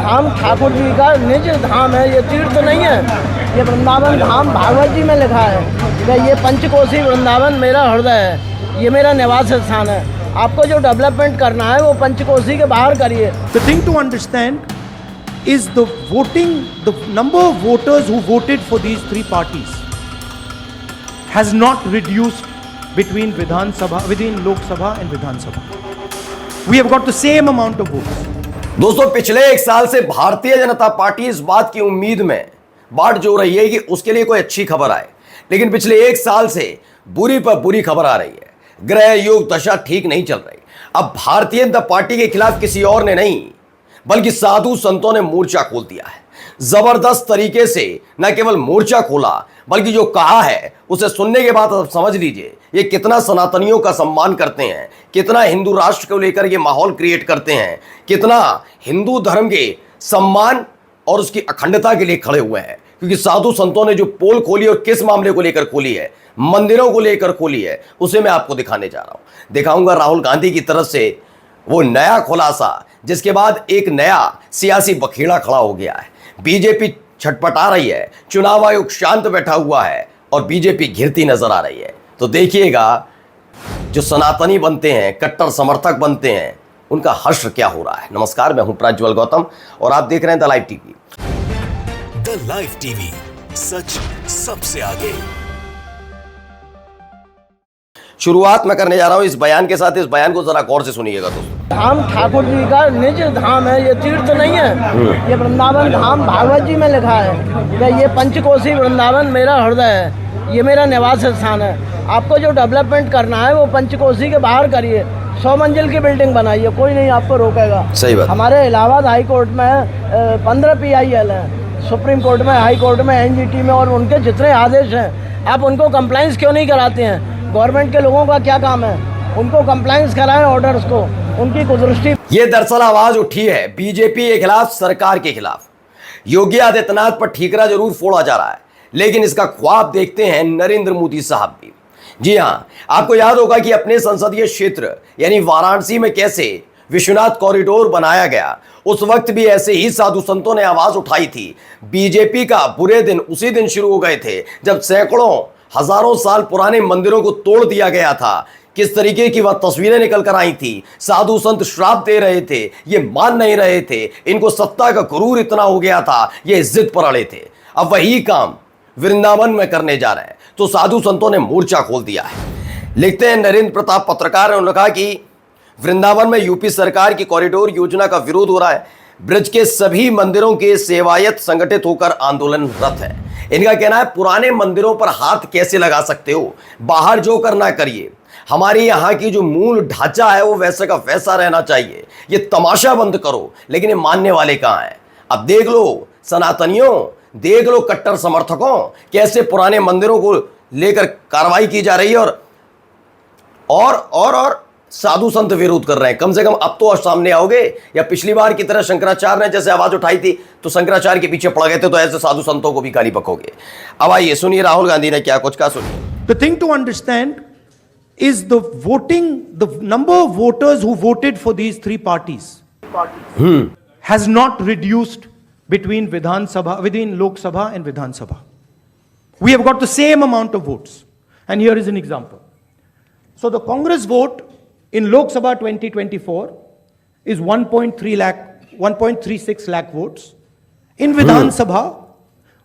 धाम ठाकुर जी का निज धाम है, ये तीर्थ नहीं है। ये वृंदावन धाम भागवत जी में लिखा है कि ये पंचकोशी वृंदावन मेरा हृदय है, ये मेरा निवास स्थान है। आपको जो डेवलपमेंट करना है वो पंचकोशी के बाहर करिए। The thing to understand is the voting, the number of voters who voted for these three parties has not reduced between Lok Sabha and Vidhan Sabha. We have got the same amount of votes. दोस्तों, पिछले एक साल से Bharatiya Janata party इस बात की उम्मीद में बाट जो रही है कि उसके लिए कोई अच्छी खबर आए, लेकिन पिछले एक साल से बुरी पर बुरी खबर आ रही है। ग्रह योग दशा ठीक नहीं चल रही। अब भारतीय जनता पार्टी के खिलाफ किसी और ने नहीं बल्कि साधु संतों ने मोर्चा खोल दिया है। जबरदस्त तरीके से न केवल मोर्चा खोला बल्कि जो कहा है उसे सुनने के बाद आप समझ लीजिए ये कितना सनातनियों का सम्मान करते हैं, कितना हिंदू राष्ट्र को लेकर ये माहौल क्रिएट करते हैं, कितना हिंदू धर्म के सम्मान और उसकी अखंडता के लिए खड़े हुए हैं। क्योंकि साधु संतों ने जो पोल खोली और किस मामले को लेकर खोली है, मंदिरों को लेकर खोली है, उसे मैं आपको दिखाने जा रहा हूं। दिखाऊंगा राहुल गांधी की तरफ से वो नया खुलासा, जिसके बाद एक नया सियासी बखेड़ा खड़ा हो गया है। बीजेपी छटपटा रही है, चुनाव आयोग शांत बैठा हुआ है और बीजेपी घिरती नजर आ रही है। तो देखिएगा जो सनातनी बनते हैं, कट्टर समर्थक बनते हैं, उनका हश्र क्या हो रहा है। नमस्कार, मैं हूं प्रज्वल गौतम और आप देख रहे हैं the live TV. The live TV, सच सबसे आगे। शुरुआत मैं करने जा रहा हूं इस बयान के साथ। इस बयान को जरा गौर से सुनिएगा दोस्तों। धाम ठाकुर जी का निज धाम है, ये तीर्थ नहीं है। ये वृंदावन धाम भागवत जी में लिखा है कि ये पंचकोशी वृंदावन मेरा हृदय है, ये मेरा निवास स्थान है। आपको जो डेवलपमेंट करना है वो पंचकोशी के बाहर करिए। 100 मंजिल की बिल्डिंग बनाइए, कोई नहीं आपको रोकेगा। सही बात। हमारे इलाहाबाद हाई कोर्ट में 15 PIL हैं, सुप्रीम कोर्ट में, हाई कोर्ट में, NGT में, और उनके जितने आदेश हैं आप उनको कंप्लाइंस क्यों नहीं कराते हैं? गवर्नमेंट के लोगों का क्या काम है? उनको कंप्लाइंस कराएं ऑर्डर्स को, उनकी कुदृष्टि। ये दरअसल आवाज उठी है बीजेपी के खिलाफ, सरकार के खिलाफ। योगी आदित्यनाथ पर ठीकरा जरूर फोड़ा जा रहा है, लेकिन इसका ख्वाब देखते हैं नरेंद्र मोदी साहब भी। जी हां, आपको याद होगा कि अपने संसदीय क्षेत्र यानी वाराणसी में कैसे विश्वनाथ कॉरिडोर बनाया गया। उस वक्त भी ऐसे ही साधु संतों ने आवाज उठाई थी। बीजेपी का बुरे दिन उसी दिन शुरू हो गए थे जब सैकड़ों हजारों साल पुराने मंदिरों को तोड़ दिया गया था। किस तरीके की वह तस्वीरें निकल कर आई थी। साधु संत श्राप दे रहे थे, ये मान नहीं रहे थे, इनको सत्ता का गुरूर इतना हो गया था, ये जिद पर अड़े थे। अब वही काम वृंदावन में करने जा रहे हैं, तो साधु संतों ने मोर्चा खोल दिया है। लिखते हैं नरेंद्र प्रताप पत्रकार ने, उन्होंने कहा कि वृंदावन में यूपी सरकार की कॉरिडोर योजना का विरोध हो रहा है। ब्रज के सभी मंदिरों के सेवायत संगठित होकर आंदोलनरत है। इनका कहना है पुराने मंदिरों पर हाथ कैसे लगा सकते हो, बाहर जो करना करिए, हमारे यहाँ की जो मूल ढांचा है वो वैसे का वैसा रहना चाहिए, ये तमाशा बंद करो। लेकिन ये मानने वाले कहाँ हैं? अब देख लो सनातनियों, देख लो कट्टर समर्थकों, कैसे पुराने मंदिरों को लेकर कार्रवाई की जा रही है और साधु संत विरोध कर रहे हैं। कम से कम अब तो सामने आओगे, या पिछली बार की तरह शंकराचार्य ने जैसे आवाज उठाई थी तो शंकराचार्य के पीछे पड़ गए थे, तो ऐसे साधु संतों को भी गाली बकोगे। अब आइए सुनिए राहुल गांधी ने क्या कुछ कहा, सुनिए। The thing to understand is the voting, the number of voters who voted for these three parties has not reduced between Lok Sabha and Vidhan Sabha. We have got the same amount of votes. And here is an example. So the Congress vote in Lok Sabha 2024 is 1.36 lakh votes. In Vidhan Sabha,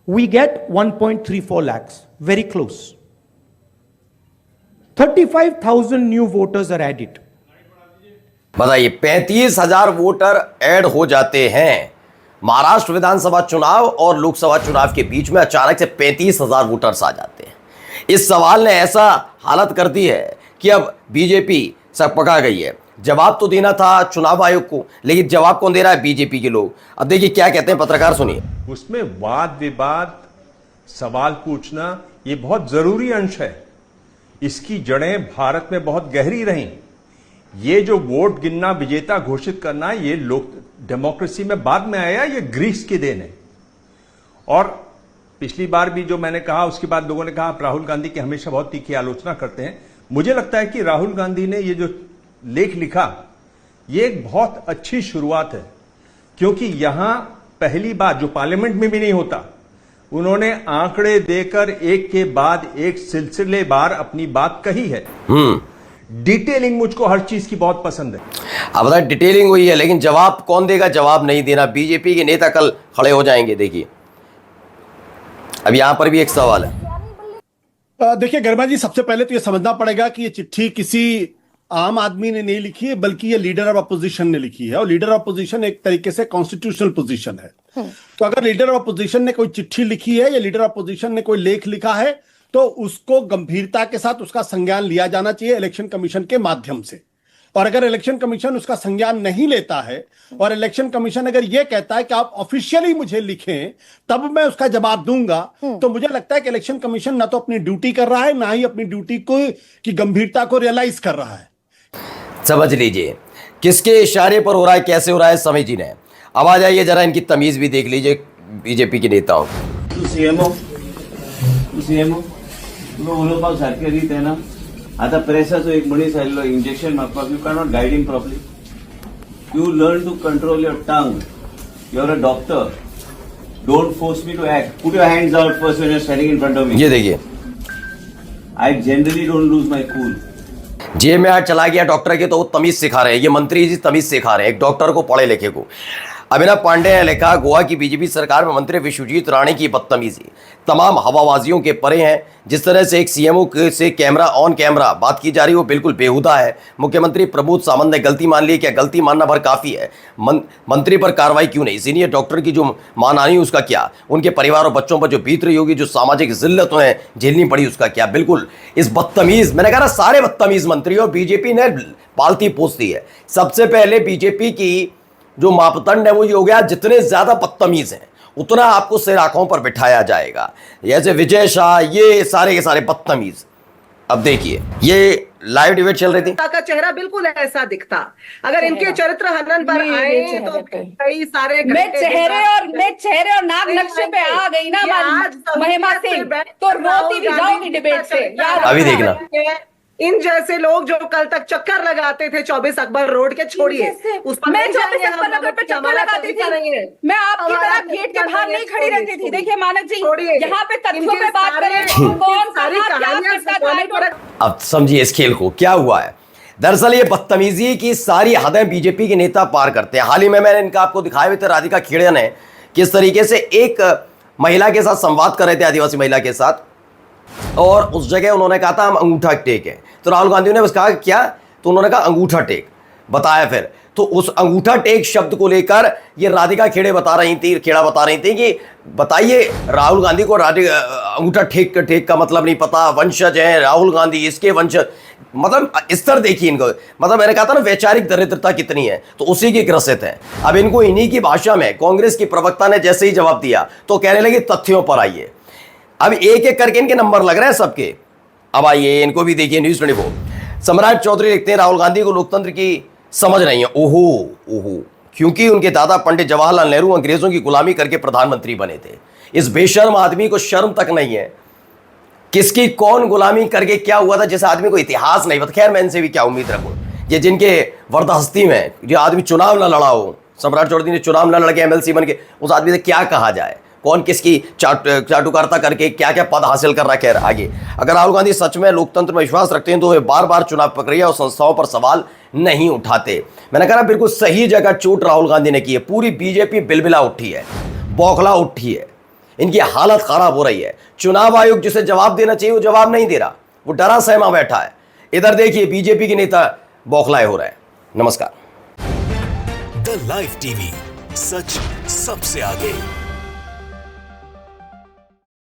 we get 1.34 lakhs. Very close. 35,000 new voters are added. बताइए, 35,000 voter add हो जाते हैं। महाराष्ट्र विधानसभा चुनाव और लोकसभा चुनाव के बीच में अचानक से 35,000 वोटर्स आ जाते हैं। इस सवाल ने ऐसा हालत कर दी है कि अब बीजेपी सकपका गई है। जवाब तो देना था चुनाव आयोग को, लेकिन जवाब कौन दे रहा है? बीजेपी के लोग। अब देखिए क्या कहते हैं पत्रकार, सुनिए। उसमें वाद विवाद, सवाल पूछना, ये बहुत जरूरी अंश है। इसकी जड़ें भारत में बहुत गहरी रहीं। ये जो वोट गिनना, विजेता घोषित करना, ये लोक डेमोक्रेसी में बाद में आया, ये ग्रीस की देन है। और पिछली बार भी जो मैंने कहा, उसके बाद लोगों ने कहा आप राहुल गांधी की हमेशा बहुत तीखी आलोचना करते हैं। मुझे लगता है कि राहुल गांधी ने ये जो लेख लिखा, ये एक बहुत अच्छी शुरुआत है। क्योंकि यहां पहली बात जो पार्लियामेंट में भी नहीं होता, उन्होंने आंकड़े देकर एक के बाद एक सिलसिलेवार अपनी बात कही है। डिटेलिंग मुझको हर चीज की बहुत पसंद है। अब बताए डिटेलिंग हुई है, लेकिन जवाब कौन देगा? जवाब नहीं देना। बीजेपी के नेता कल खड़े हो जाएंगे। देखिए अब यहां पर भी एक सवाल है। देखिए गर्मा जी, सबसे पहले तो ये समझना पड़ेगा कि ये चिट्ठी किसी आम आदमी ने नहीं लिखी है, बल्कि ये लीडर ऑफ अपोजिशन ने लिखी है। और लीडर ऑफ अपोजिशन एक तरीके से कॉन्स्टिट्यूशनल पोजीशन है। तो अगर लीडर ऑफ अपोजिशन ने कोई चिट्ठी लिखी है या लीडर ऑफ अपोजिशन ने कोई लेख लिखा है, तो उसको गंभीरता के साथ उसका संज्ञान लिया जाना चाहिए इलेक्शन कमीशन के माध्यम से। और अगर इलेक्शन कमीशन उसका संज्ञान नहीं लेता है और इलेक्शन कमीशन अगर यह कहता है कि आप ऑफिशियली मुझे लिखें तब मैं उसका जवाब दूंगा, तो मुझे लगता है कि इलेक्शन कमीशन ना तो अपनी ड्यूटी कर रहा है, ना ही अपनी ड्यूटी को की गंभीरता को रियलाइज कर रहा है। समझ लीजिए किसके इशारे पर हो रहा है, कैसे हो रहा है, समझ नहीं। अब आ जाइए जरा इनकी तमीज भी देख लीजिए बीजेपी के नेताओं। तुला उलोवपाक सारकें रीत येना। आतां प्रेसाचो एक मनीस आयिल्लो इंजेक्शन मागपाक, you cannot guide him properly. You learn to control your tongue. You are a doctor. Don't force me to act. Put your hands out first when you are standing in front of me. ये देखिए, I generally don't lose my cool. जेब में आज चला गया doctor के, तो वो तमीज सिखा रहे हैं। ये मंत्री जी तमीज सिखा रहे हैं एक डॉक्टर को, पढ़े लिखे को। अभिनव पांडे ने लिखा, गोवा की बीजेपी सरकार में मंत्री विश्वजीत राणे की बदतमीजी तमाम हवाबाजियों के परे है। जिस तरह से एक सीएमओ से कैमरा ऑन कैमरा बात की जा रही है वो बिल्कुल बेहुदा है। मुख्यमंत्री प्रमोद सावंत ने गलती मान ली। क्या गलती मानना भर काफ़ी है? मंत्री पर कार्रवाई क्यों नहीं? सीनियर डॉक्टर की जो मानहानि उसका क्या? उनके परिवार और बच्चों पर जो बीत रही होगी, जो सामाजिक जिल्लतें हैं झेलनी पड़ी, उसका क्या? बिल्कुल इस बदतमीज, मैंने कहा सारे बदतमीज मंत्री और बीजेपी ने पालती पोसती है। सबसे पहले बीजेपी की जो मापदंड है वो ये हो गया, जितने ज्यादा बदतमीज हैं उतना आपको सिर आंखों पर बिठाया जाएगा। जैसे विजय शाह, ये सारे के सारे बदतमीज। अब देखिए ये लाइव डिबेट चल रही थी, का चेहरा बिल्कुल ऐसा दिखता। अगर इनके चरित्र हनन पर आए तो कई सारे मैं चेहरे और नाक नक्शे पे आ गई ना महिमा सिंह, तो रोती भी जाऊंगी डिबेट से। अभी देखना इन जैसे लोग जो कल तक चक्कर लगाते थे 24 अकबर रोड के, छोड़िए उस पर। मैं 24 अकबर रोड पे चक्कर लगाती थी, मैं आपकी तरह गेट के बाहर नहीं खड़ी रहती थी। देखिए मानक जी, यहाँ पे तथ्यों पे बात करें, कौन सारी क्या करता था। अब समझिए इस खेल को, क्या हुआ है। दरअसल ये बदतमीजी की सारी हदें बीजेपी के नेता पार करते हैं। हाल ही में मैंने इनका आपको दिखाए हुए थे, राधिका खेड़े ने किस तरीके से एक महिला के साथ संवाद कर रहे थे, आदिवासी महिला के साथ, और उस जगह उन्होंने कहा था हम अंगूठा टेक है। तो राहुल गांधी ने बस कहा क्या, तो उन्होंने कहा अंगूठा टेक बताया। फिर तो उस अंगूठा टेक शब्द को लेकर ये राधिका खेड़ा बता रही थी कि बताइए राहुल गांधी को अंगूठा टेक का मतलब नहीं पता, वंशज है राहुल गांधी, इसके वंशज, मतलब स्तर देखिए इनको। मतलब मैंने कहा था ना वैचारिक दरिद्रता कितनी है, तो उसी की ग्रसित है। अब इनको इन्हीं की भाषा में कांग्रेस की प्रवक्ता ने जैसे ही जवाब दिया तो कहने लगे तथ्यों पर आइए। अब एक एक करके इनके नंबर लग रहे हैं सबके। अब आइए इनको भी देखिए। न्यूज़ 24 सम्राट चौधरी लिखते हैं, राहुल गांधी को लोकतंत्र की समझ नहीं है। ओहो, क्योंकि उनके दादा पंडित जवाहरलाल नेहरू अंग्रेजों की गुलामी करके प्रधानमंत्री बने थे। इस बेशर्म आदमी को शर्म तक नहीं है। किसकी कौन गुलामी करके क्या हुआ था, जैसे आदमी को इतिहास नहीं पता। खैर मैं इनसे भी क्या उम्मीद रखूं, ये जिनके वरदहस्ती में जो आदमी चुनाव न लड़ा हो, सम्राट चौधरी ने चुनाव न लड़ के एमएलसी बन के, उस आदमी से क्या कहा जाए, कौन किसकी चाटुकारिता करके क्या क्या पद हासिल कर रहा है। खैर आगे, अगर राहुल गांधी सच में लोकतंत्र में विश्वास रखते हैं तो वे बार बार चुनाव प्रक्रिया और संस्थाओं पर सवाल नहीं उठाते। मैंने कहा बिल्कुल सही जगह चोट राहुल गांधी ने की है। पूरी बीजेपी बिलबिला उठी है, बौखला उठी है, इनकी हालत खराब हो रही है। चुनाव आयोग जिसे जवाब देना चाहिए वो जवाब नहीं दे रहा, वो डरा सहमा बैठा है। इधर देखिए बीजेपी के नेता बौखलाए हो रहे हैं। नमस्कार। द लाइव टीवी, सच सबसे आगे।